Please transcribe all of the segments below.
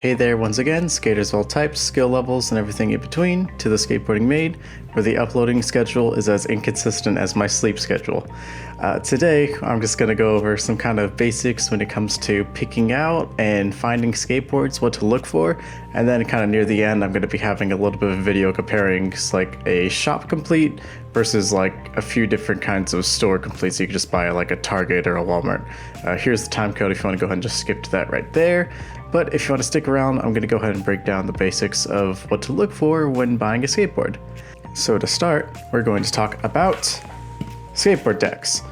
Hey there once again, skaters of all types, skill levels, and everything in between to the Skateboarding Made, where the uploading schedule is as inconsistent as my sleep schedule. Today, I'm just going to go over some kind of basics when it comes to picking out and finding skateboards, what to look for, and then kind of near the end, I'm going to be having a little bit of a video comparing like a shop complete versus like a few different kinds of store completes you can just buy at like a Target or a Walmart. Here's the time code if you want to go ahead and just skip to that right there. But if you want to stick around, I'm going to go ahead and break down the basics of what to look for when buying a skateboard. So to start, we're going to talk about skateboard decks.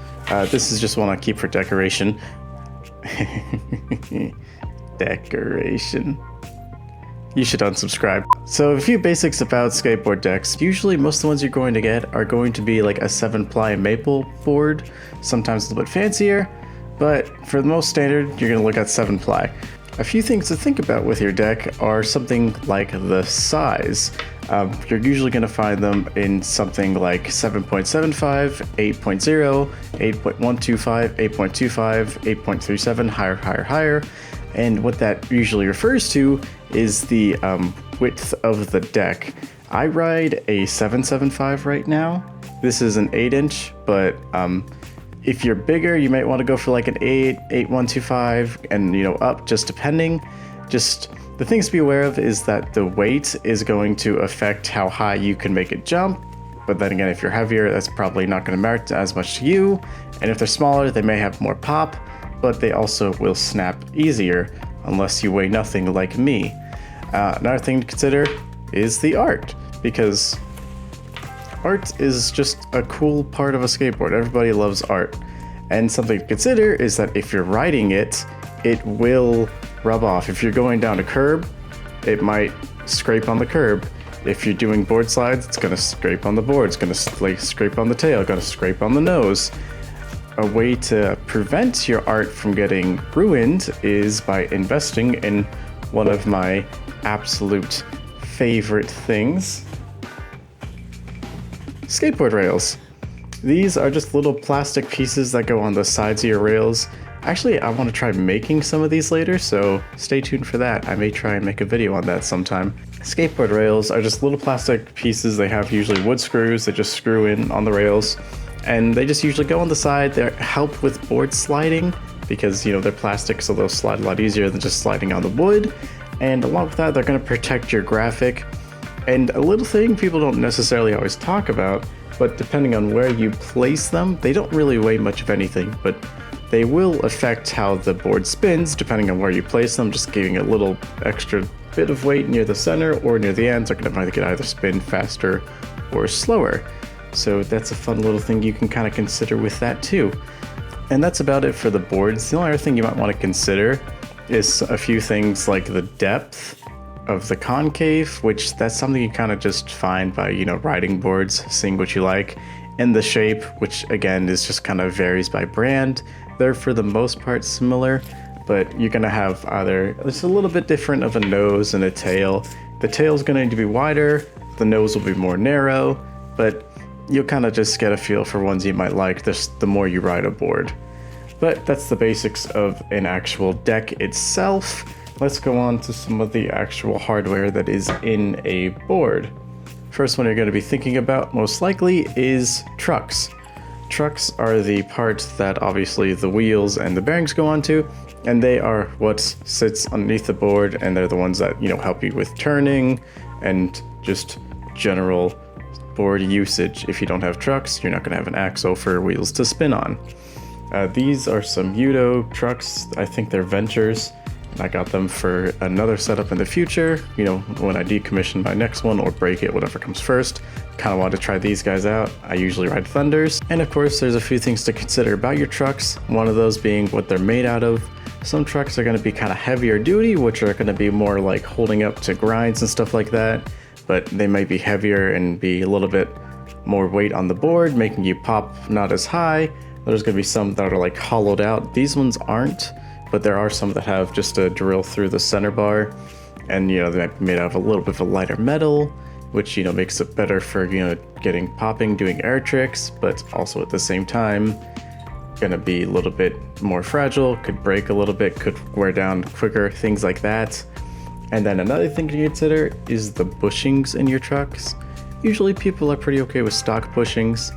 This is just one I keep for decoration. Decoration. You should unsubscribe. So a few basics about skateboard decks. Usually most of the ones you're going to get are going to be like a 7-ply maple board, sometimes a little bit fancier, but for the most standard, you're going to look at 7-ply. A few things to think about with your deck are something like the size. You're usually going to find them in something like 7.75, 8.0, 8.125, 8.25, 8.37, higher. And what that usually refers to is the width of the deck. I ride a 7.75 right now. This is an 8-inch, but if you're bigger, you might want to go for like an 8, 8.125, and up, just depending. Just the things to be aware of is that the weight is going to affect how high you can make it jump. But then again, if you're heavier, that's probably not going to matter as much to you. And if they're smaller, they may have more pop, but they also will snap easier unless you weigh nothing like me. Another thing to consider is the art, because art is just a cool part of a skateboard. Everybody loves art. And something to consider is that if you're riding it, it will rub off. If you're going down a curb, it might scrape on the curb. If you're doing board slides, it's going to scrape on the board. It's going to scrape on the tail, going to scrape on the nose. A way to prevent your art from getting ruined is by investing in one of my absolute favorite things, skateboard rails. These are just little plastic pieces that go on the sides of your rails. Actually, I want to try making some of these later, so stay tuned for that. I may try and make a video on that sometime. Skateboard rails are just little plastic pieces. They have usually wood screws that just screw in on the rails, and they just usually go on the side. They help with board sliding because, they're plastic, so they'll slide a lot easier than just sliding on the wood. And along with that, they're going to protect your graphic. And a little thing people don't necessarily always talk about, but depending on where you place them, they don't really weigh much of anything, but they will affect how the board spins depending on where you place them. Just giving a little extra bit of weight near the center or near the ends are going to make it either spin faster or slower. So that's a fun little thing you can kind of consider with that too. And that's about it for the boards. The only other thing you might want to consider is a few things like the depth of the concave, which that's something you kind of just find by, riding boards, seeing what you like, and the shape, which again is just kind of varies by brand. They're for the most part similar, but you're going to have either it's a little bit different of a nose and a tail. The tail is going to need to be wider, the nose will be more narrow, but you'll kind of just get a feel for ones you might like the more you ride a board. But that's the basics of an actual deck itself. Let's go on to some of the actual hardware that is in a board. First one you're going to be thinking about most likely is trucks. Trucks are the part that obviously the wheels and the bearings go onto, and they are what sits underneath the board, and they're the ones that help you with turning and just general board usage. If you don't have trucks, you're not going to have an axle for wheels to spin on. These are some Udo trucks. I think they're Ventures. I got them for another setup in the future, when I decommission my next one or break it, whatever comes first. Kind of wanted to try these guys out. I usually ride Thunders. And of course, there's a few things to consider about your trucks. One of those being what they're made out of. Some trucks are going to be kind of heavier duty, which are going to be more like holding up to grinds and stuff like that. But they might be heavier and be a little bit more weight on the board, making you pop not as high. There's going to be some that are like hollowed out. These ones aren't. But there are some that have just a drill through the center bar, and they might be made out of a little bit of a lighter metal, which makes it better for getting popping, doing air tricks, but also at the same time gonna be a little bit more fragile, could break a little bit, could wear down quicker, things like that. And then another thing to consider is the bushings in your trucks. Usually people are pretty okay with stock bushings,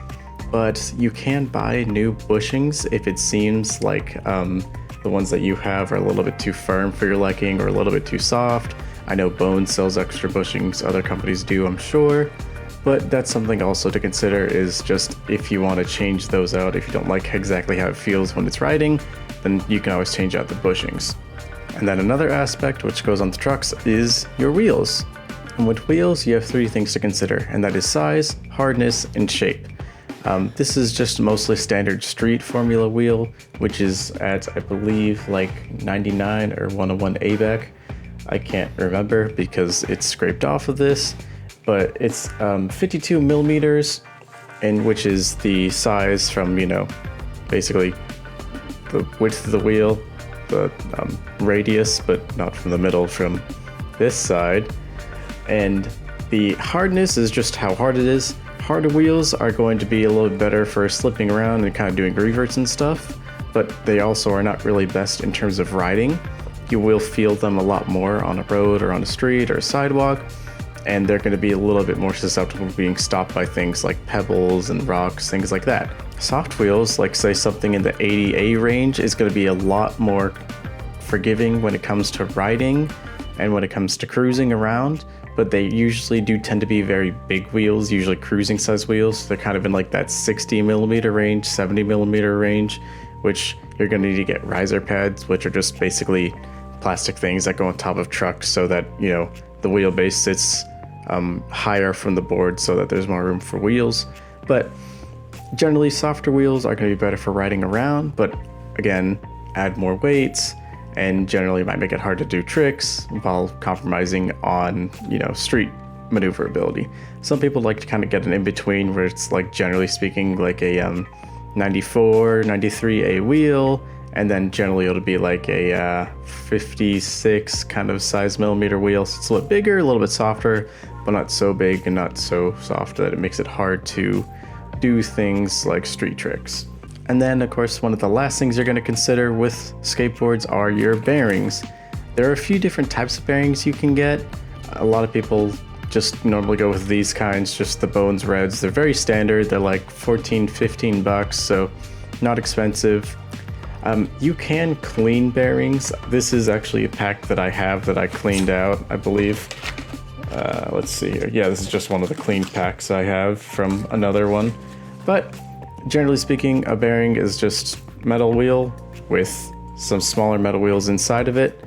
but you can buy new bushings if it seems like the ones that you have are a little bit too firm for your liking or a little bit too soft. I know Bones sells extra bushings, other companies do, I'm sure. But that's something also to consider, is just if you want to change those out, if you don't like exactly how it feels when it's riding, then you can always change out the bushings. And then another aspect which goes on the trucks is your wheels. And with wheels, you have three things to consider, and that is size, hardness, and shape. This is just mostly standard street formula wheel, which is at, I believe, like 99 or 101 ABEC. I can't remember because it's scraped off of this, but it's 52 millimeters, and which is the size from, basically the width of the wheel, the radius, but not from the middle, from this side. And the hardness is just how hard it is. Harder wheels are going to be a little bit better for slipping around and kind of doing reverts and stuff, but they also are not really best in terms of riding. You will feel them a lot more on a road or on a street or a sidewalk, and they're going to be a little bit more susceptible to being stopped by things like pebbles and rocks, things like that. Soft wheels, like say something in the 80A range, is going to be a lot more forgiving when it comes to riding and when it comes to cruising around, but they usually do tend to be very big wheels, usually cruising size wheels. They're kind of in like that 60 millimeter range, 70 millimeter range, which you're going to need to get riser pads, which are just basically plastic things that go on top of trucks so that, the wheelbase sits higher from the board so that there's more room for wheels. But generally softer wheels are going to be better for riding around, but again, add more weights and generally might make it hard to do tricks while compromising on, street maneuverability. Some people like to kind of get an in-between where it's like, generally speaking, like a 94, 93A wheel, and then generally it'll be like a 56 kind of size millimeter wheel. So it's a little bigger, a little bit softer, but not so big and not so soft that it makes it hard to do things like street tricks. And then, of course, one of the last things you're going to consider with skateboards are your bearings. There are a few different types of bearings you can get. A lot of people just normally go with these kinds, just the Bones Reds. They're very standard. They're like 14, 15 bucks, so not expensive. You can clean bearings. This is actually a pack that I have that I cleaned out, I believe. Let's see here. Yeah, this is just one of the clean packs I have from another one. But generally speaking, a bearing is just metal wheel with some smaller metal wheels inside of it.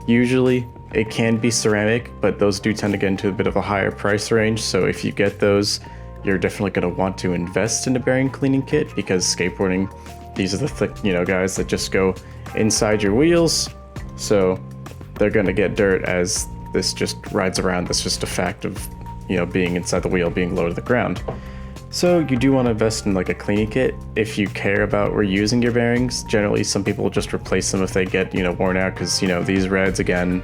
Usually it can be ceramic, but those do tend to get into a bit of a higher price range. So if you get those, you're definitely going to want to invest in a bearing cleaning kit, because skateboarding, these are the thick, guys that just go inside your wheels. So they're going to get dirt as this just rides around. That's just a fact of, being inside the wheel, being low to the ground. So you do want to invest in like a cleaning kit if you care about reusing your bearings. Generally, some people will just replace them if they get, worn out, because, these Reds, again,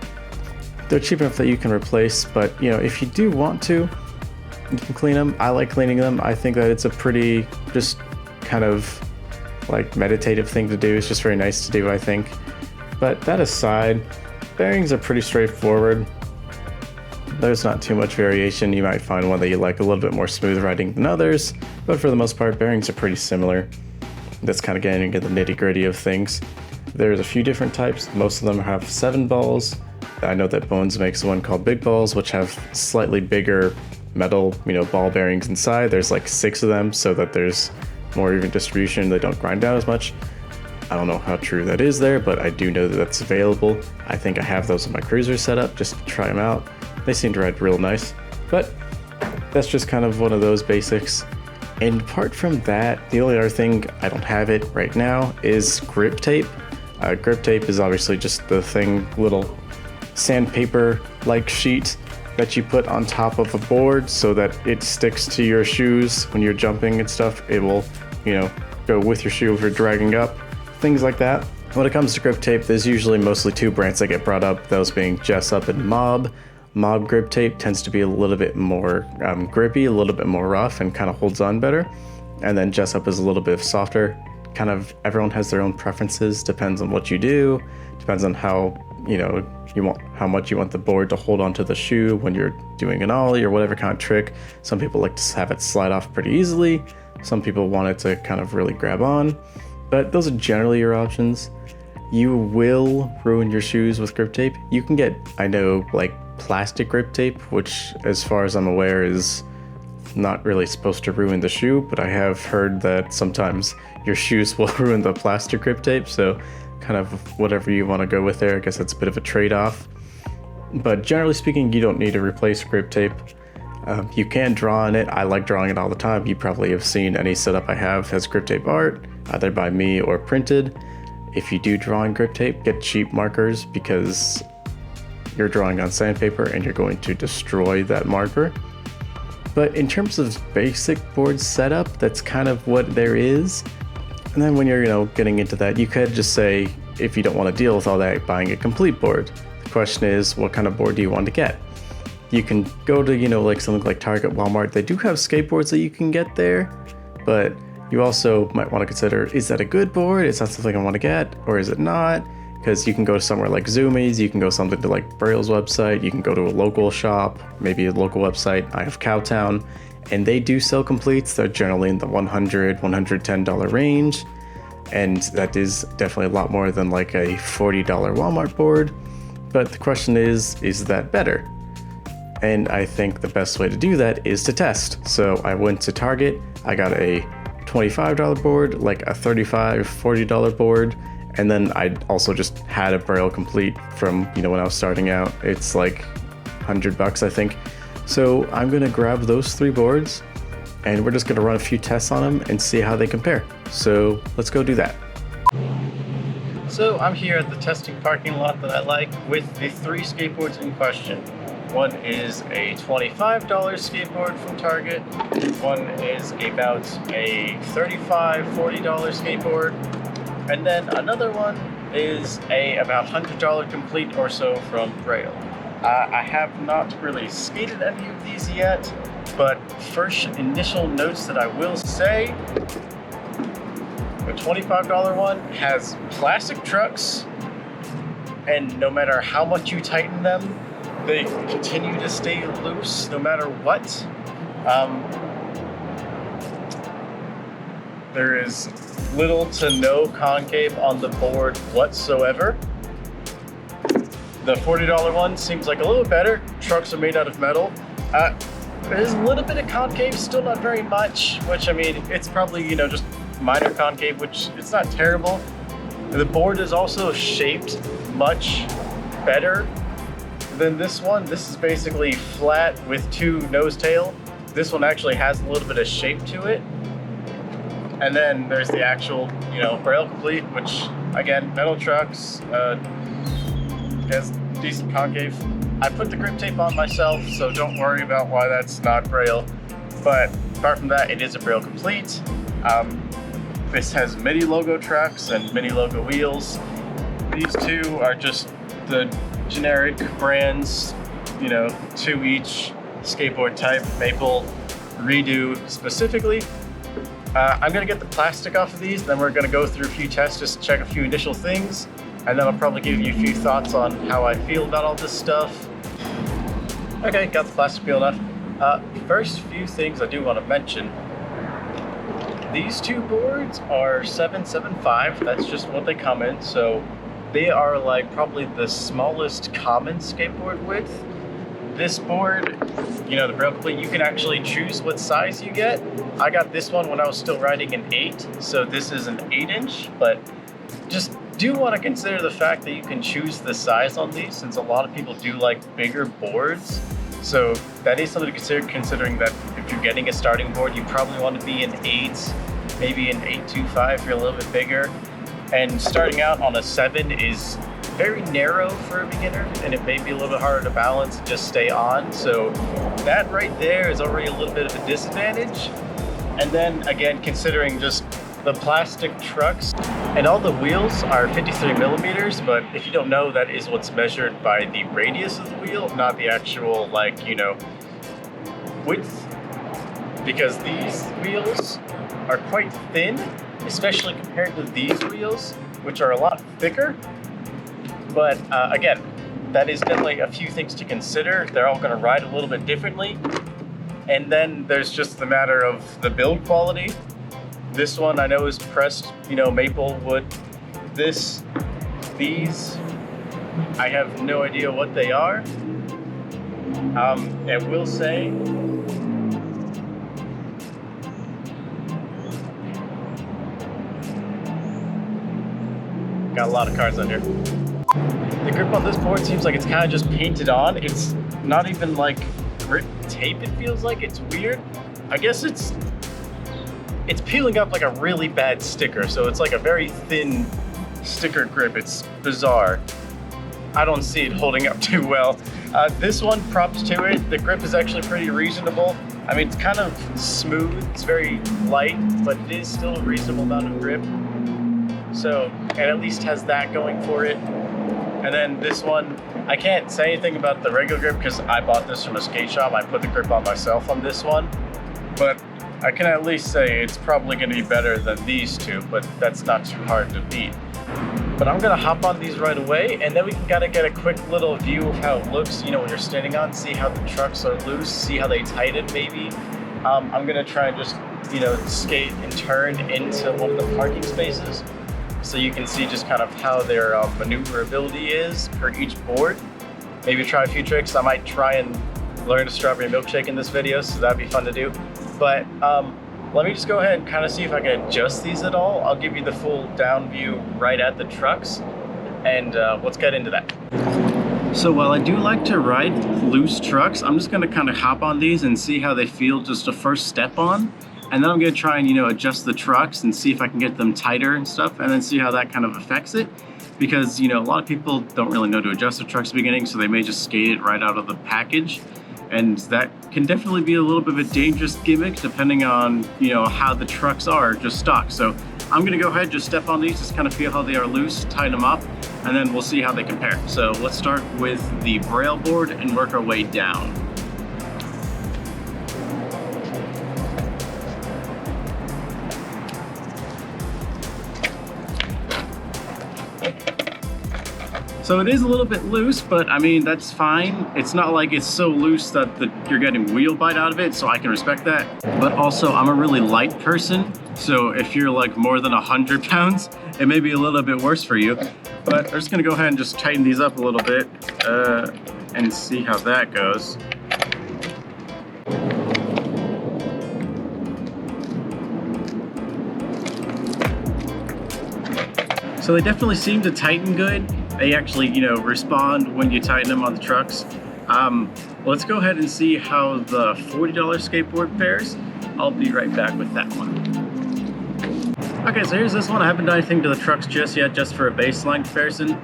they're cheap enough that you can replace. But, if you do want to, you can clean them. I like cleaning them. I think that it's a pretty just kind of like meditative thing to do. It's just very nice to do, I think. But that aside, bearings are pretty straightforward. There's not too much variation. You might find one that you like a little bit more smooth riding than others, but for the most part, bearings are pretty similar. That's kind of getting into the nitty-gritty of things. There's a few different types. Most of them have 7 balls. I know that Bones makes one called Big Balls, which have slightly bigger metal, ball bearings inside. There's like 6 of them so that there's more even distribution. They don't grind down as much. I don't know how true that is there, but I do know that that's available. I think I have those in my cruiser setup just to try them out. They seem to ride real nice, but that's just kind of one of those basics. And apart from that, the only other thing, I don't have it right now, is grip tape. Grip tape is obviously just the little sandpaper-like sheet that you put on top of a board so that it sticks to your shoes when you're jumping and stuff. It will, go with your shoe if you're dragging up, things like that. When it comes to grip tape, there's usually mostly 2 brands that get brought up, those being Jessup and Mob. Mob grip tape tends to be a little bit more grippy, a little bit more rough, and kind of holds on better. And then Jessup is a little bit softer. Kind of everyone has their own preferences, depends on what you do, depends on how you know, how much you want the board to hold onto the shoe when you're doing an ollie or whatever kind of trick. Some people like to have it slide off pretty easily. Some people want it to kind of really grab on, but those are generally your options. You will ruin your shoes with grip tape. You can get, I know, like plastic grip tape, which as far as I'm aware is not really supposed to ruin the shoe, but I have heard that sometimes your shoes will ruin the plastic grip tape, so kind of whatever you want to go with there. I guess it's a bit of a trade-off. But generally speaking, you don't need to replace grip tape. You can draw on it. I like drawing it all the time. You probably have seen any setup I have has grip tape art, either by me or printed. If you do draw on grip tape, get cheap markers because you're drawing on sandpaper and you're going to destroy that marker. But in terms of basic board setup, that's kind of what there is. And then when you're, getting into that, you could just say, if you don't want to deal with all that, buying a complete board. The question is, what kind of board do you want to get? You can go to, like something like Target, Walmart. They do have skateboards that you can get there, but you also might want to consider, is that a good board? Is that something I want to get, or is it not? Because you can go to somewhere like Zoomies, you can go something to like Braille's website, you can go to a local shop, maybe a local website. I have Cowtown, and they do sell completes. They're generally in the $100, $110 range, and that is definitely a lot more than like a $40 Walmart board. But the question is that better? And I think the best way to do that is to test. So I went to Target, I got a $25 board, like a $35, $40 board, and then I also just had a Braille complete from, when I was starting out. It's like $100, I think. So I'm gonna grab those 3 boards, and we're just gonna run a few tests on them and see how they compare. So let's go do that. So I'm here at the testing parking lot that I like with the 3 skateboards in question. One is a $25 skateboard from Target. One is about a $35, $40 skateboard. And then another one is a about $100 complete or so from Braille. I have not really skated any of these yet, but first initial notes that I will say, the $25 one has plastic trucks, and no matter how much you tighten them, they continue to stay loose no matter what. There is little to no concave on the board whatsoever. The $40 one seems like a little better. Trucks are made out of metal. There's a little bit of concave, still not very much, which I mean, it's probably, just minor concave, which it's not terrible. The board is also shaped much better than this one. This is basically flat with 2 nose tail. This one actually has a little bit of shape to it. And then there's the actual, Braille complete, which again, metal trucks, has decent concave. I put the grip tape on myself, so don't worry about why that's not Braille. But apart from that, it is a Braille complete. This has Mini logo trucks and Mini logo wheels. These 2 are just the generic brands, 2 each skateboard type, maple, redo specifically. I'm gonna get the plastic off of these, then we're gonna go through a few tests, just check a few initial things, and then I'll probably give you a few thoughts on how I feel about all this stuff. Okay, got the plastic peeled off. First few things I do want to mention. These 2 boards are 775, that's just what they come in, so they are like probably the smallest common skateboard width. This board, the Braille complete, you can actually choose what size you get. I got this one when I was still riding an 8, so this is an 8-inch, but just do want to consider the fact that you can choose the size on these, since a lot of people do like bigger boards. So that is something to consider, considering that if you're getting a starting board, you probably want to be an 8, maybe an 825 if you're a little bit bigger. And starting out on a 7 is very narrow for a beginner, and it may be a little bit harder to balance and just stay on. So that right there is already a little bit of a disadvantage. And then again, considering just the plastic trucks, and all the wheels are 53 millimeters, but if you don't know, that is what's measured by the radius of the wheel, not the actual width, because these wheels are quite thin, especially compared to these wheels, which are a lot thicker. But again, that is definitely a few things to consider. They're all gonna ride a little bit differently. And then there's just the matter of the build quality. This one I know is pressed, maple wood. These, I have no idea what they are. And will say, got a lot of cards on here. The grip on this board seems like it's kind of just painted on. It's not even like grip tape, it feels like. It's weird. I guess it's peeling up like a really bad sticker, so it's like a very thin sticker grip. It's bizarre. I don't see it holding up too well. This one, props to it. The grip is actually pretty reasonable. I mean, it's kind of smooth, it's very light, but it is still a reasonable amount of grip. So it at least has that going for it. And then this one, I can't say anything about the regular grip because I bought this from a skate shop. I put the grip on myself on this one, but I can at least say it's probably going to be better than these two, but that's not too hard to beat. But I'm going to hop on these right away, and then we can kind of get a quick little view of how it looks, when you're standing on, see how the trucks are loose, see how they tighten maybe. I'm going to try and just, skate and turn into one of the parking spaces, so you can see just kind of how their maneuverability is per each board. Maybe try a few tricks. I might try and learn a strawberry milkshake in this video, so that'd be fun to do. But let me just go ahead and kind of see if I can adjust these at all. I'll give you the full down view right at the trucks, and let's get into that. So while I do like to ride loose trucks, I'm just gonna kind of hop on these and see how they feel just a first step on. And then I'm gonna try and, adjust the trucks and see if I can get them tighter and stuff, and then see how that kind of affects it. Because, a lot of people don't really know to adjust the trucks at the beginning, so they may just skate it right out of the package. And that can definitely be a little bit of a dangerous gimmick depending on, how the trucks are just stock. So I'm gonna go ahead, just step on these, just kind of feel how they are loose, tighten them up, and then we'll see how they compare. So let's start with the braille board and work our way down. So it is a little bit loose, but I mean, that's fine. It's not like it's so loose that you're getting wheel bite out of it, so I can respect that. But also, I'm a really light person, so if you're like more than 100 pounds, it may be a little bit worse for you. But I'm just gonna go ahead and just tighten these up a little bit and see how that goes. So they definitely seem to tighten good. They actually, respond when you tighten them on the trucks. Let's go ahead and see how the $40 skateboard fares. I'll be right back with that one. Okay, so here's this one. I haven't done anything to the trucks just yet, just for a baseline comparison.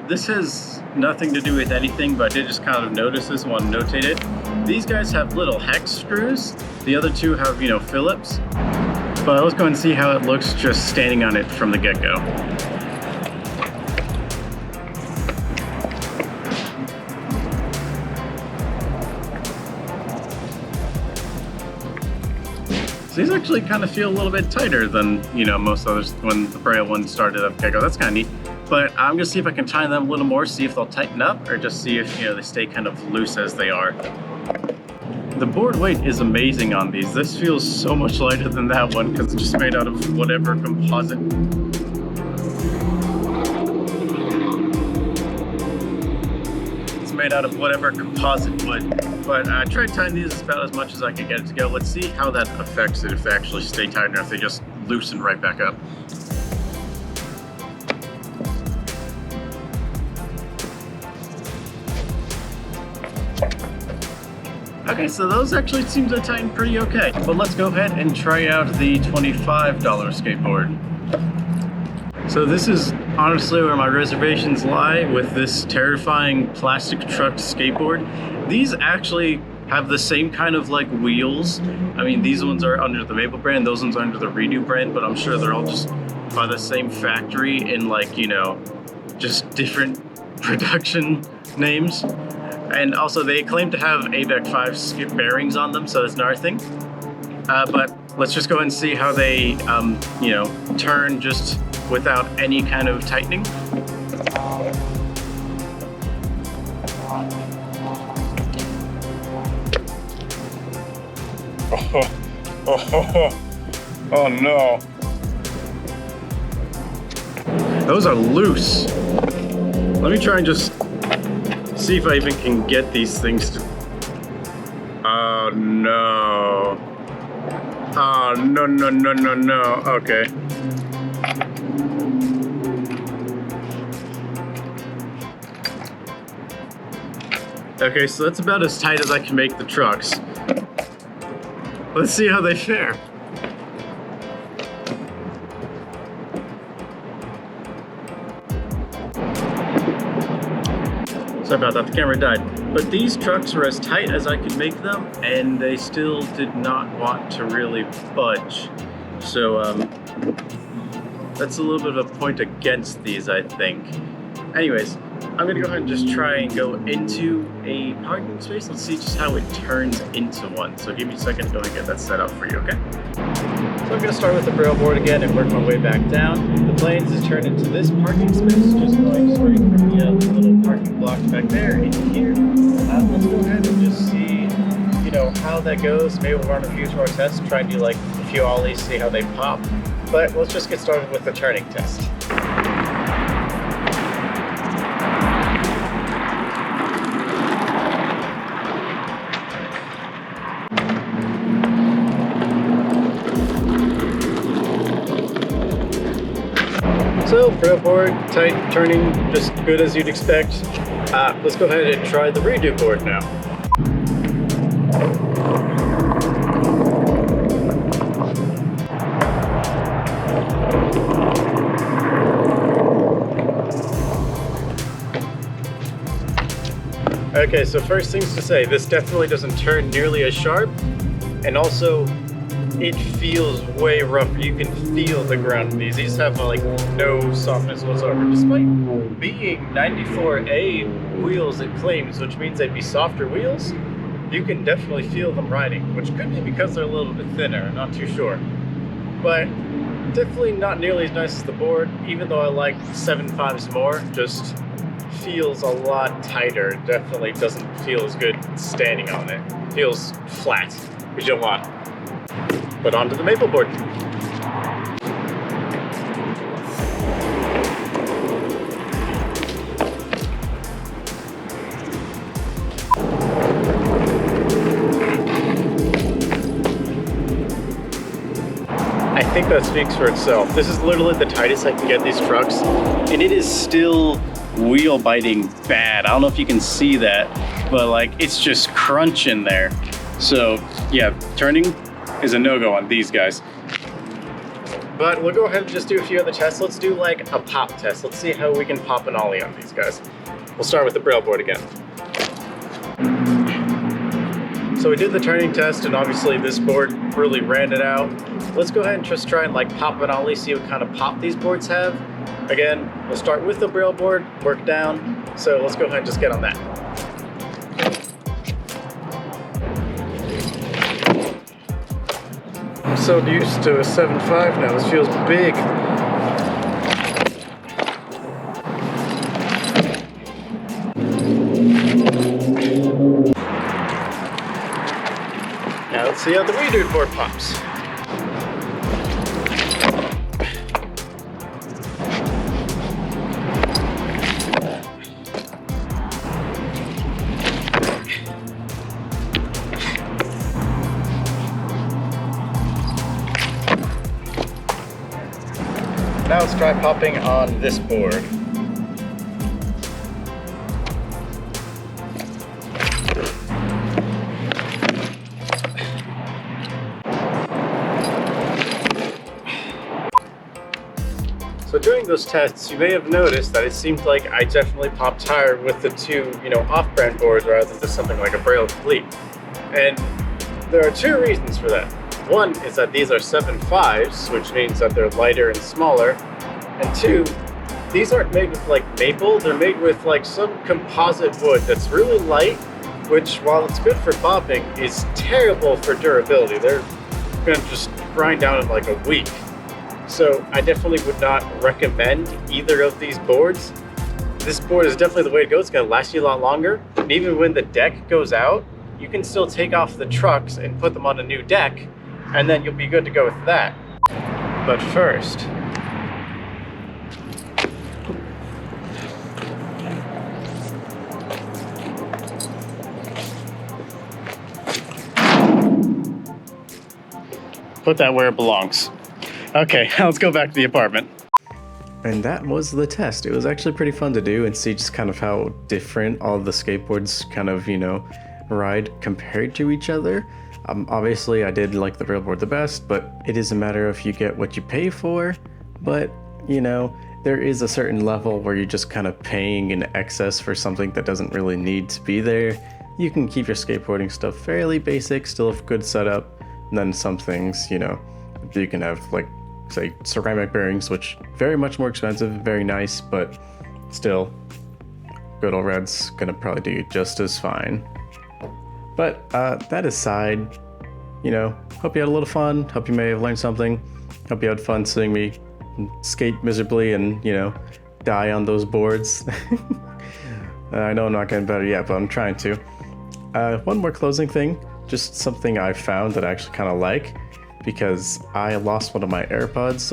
This has nothing to do with anything, but I did just kind of notice this one, notate it. These guys have little hex screws. The other two have, Phillips. But let's go and see how it looks just standing on it from the get-go. So these actually kind of feel a little bit tighter than, most others when the braille one started up get-go. That's kind of neat. But I'm gonna see if I can tighten them a little more, see if they'll tighten up, or just see if, they stay kind of loose as they are. The board weight is amazing on these. This feels so much lighter than that one because it's just made out of whatever composite. It's made out of whatever composite wood. But I tried tightening these about as much as I could get it to go. Let's see how that affects it, if they actually stay tight or if they just loosen right back up. Okay, so those actually seem to tighten pretty okay. But let's go ahead and try out the $25 skateboard. So this is honestly where my reservations lie with this terrifying plastic truck skateboard. These actually have the same kind of like wheels. I mean, these ones are under the Maple brand, those ones are under the Redo brand, but I'm sure they're all just by the same factory in like, just different production names. And also they claim to have ABEC 5 skip bearings on them, so that's another thing. But let's just go and see how they, turn just without any kind of tightening. Oh no. Those are loose. Let me try and just see if I even can get these things to... Oh no. Oh no, no, no, no, no. Okay. Okay, so that's about as tight as I can make the trucks. Let's see how they fare. Sorry about that, the camera died. But these trucks were as tight as I could make them, and they still did not want to really budge. So that's a little bit of a point against these, I think. Anyways, I'm gonna go ahead and just try and go into a parking space. Let's see just how it turns into one. So give me a second to go and get that set up for you, okay? So I'm gonna start with the braille board again and work my way back down. The planes is turned into this parking space, just going straight from the little parking block back there into here. Let's go ahead and just see, you know, how that goes. Maybe we'll run a few more tests, try and do like a few ollies, see how they pop. But let's just get started with the turning test. So, braille board, tight, turning, just good as you'd expect. Let's go ahead and try the redo board now. Okay, so first things to say, this definitely doesn't turn nearly as sharp, and also it feels way rougher. You can feel the ground in these. These have like no softness whatsoever, despite being 94A wheels it claims, which means they'd be softer wheels. You can definitely feel them riding, which could be because they're a little bit thinner, I'm not too sure. But definitely not nearly as nice as the board, even though I like 7.5s more, just feels a lot tighter. Definitely doesn't feel as good standing on it. Feels flat, which you don't want. But onto the maple board. I think that speaks for itself. This is literally the tightest I can get these trucks, and it is still wheel biting bad. I don't know if you can see that, but like it's just crunching there. So yeah, turning is a no-go on these guys. But we'll go ahead and just do a few other tests. Let's do like a pop test. Let's see how we can pop an ollie on these guys. We'll start with the braille board again. So we did the turning test, and obviously this board really ran it out. Let's go ahead and just try and like pop an ollie, see what kind of pop these boards have. Again, we'll start with the braille board, work down. So let's go ahead and just get on that. I'm so used to a 7.5 now, this feels big. Now let's see how the redo board pops. Now let's try popping on this board. So during those tests, you may have noticed that it seemed like I definitely popped higher with the two, off-brand boards rather than just something like a Braille Fleet. And there are two reasons for that. One is that these are 7.5s, which means that they're lighter and smaller. And two, these aren't made with like maple, they're made with like some composite wood that's really light, which while it's good for popping, is terrible for durability. They're gonna just grind down in like a week. So I definitely would not recommend either of these boards. This board is definitely the way to go. It's gonna last you a lot longer. And even when the deck goes out, you can still take off the trucks and put them on a new deck, and then you'll be good to go with that. But first, put that where it belongs. Okay, let's go back to the apartment. And that was the test. It was actually pretty fun to do and see just kind of how different all the skateboards kind of, you know, ride compared to each other. Obviously I did like the railboard the best, but it is a matter of you get what you pay for. But, you know, there is a certain level where you're just kind of paying in excess for something that doesn't really need to be there. You can keep your skateboarding stuff fairly basic, still have good setup. And then some things, you know, you can have like, say, ceramic bearings, which very much more expensive, very nice, but still, good old red's gonna probably do just as fine. But that aside, you know, hope you had a little fun. Hope you may have learned something. Hope you had fun seeing me skate miserably and, you know, die on those boards. I know I'm not getting better yet, but I'm trying to. One more closing thing. Just something I found that I actually kind of like, because I lost one of my AirPods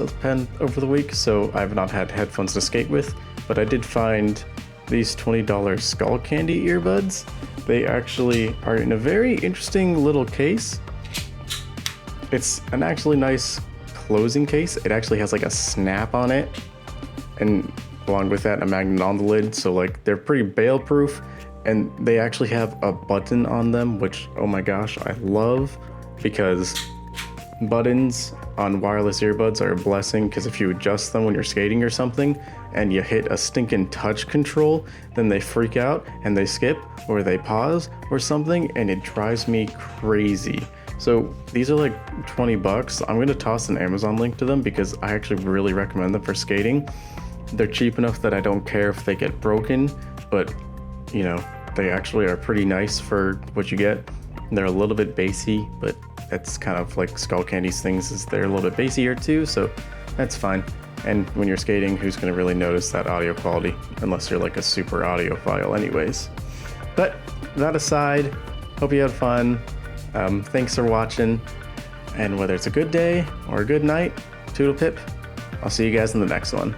over the week, so I've not had headphones to skate with, but I did find these $20 Skull Candy earbuds. They actually are in a very interesting little case. It's an actually nice closing case. It actually has like a snap on it, and along with that, a magnet on the lid, so like they're pretty bail-proof. And they actually have a button on them, which, oh my gosh, I love, because buttons on wireless earbuds are a blessing, because if you adjust them when you're skating or something and you hit a stinking touch control, then they freak out and they skip or they pause or something, and it drives me crazy. So these are like 20 bucks. I'm gonna toss an Amazon link to them because I actually really recommend them for skating. They're cheap enough that I don't care if they get broken, but you know, they actually are pretty nice for what you get. They're a little bit bassy, but that's kind of like Skull Candy's things, is they're a little bit bassier too, so that's fine. And when you're skating, who's gonna really notice that audio quality unless you're like a super audiophile anyways. But that aside, hope you had fun. Thanks for watching, and whether it's a good day or a good night, toodle pip. I'll see you guys in the next one.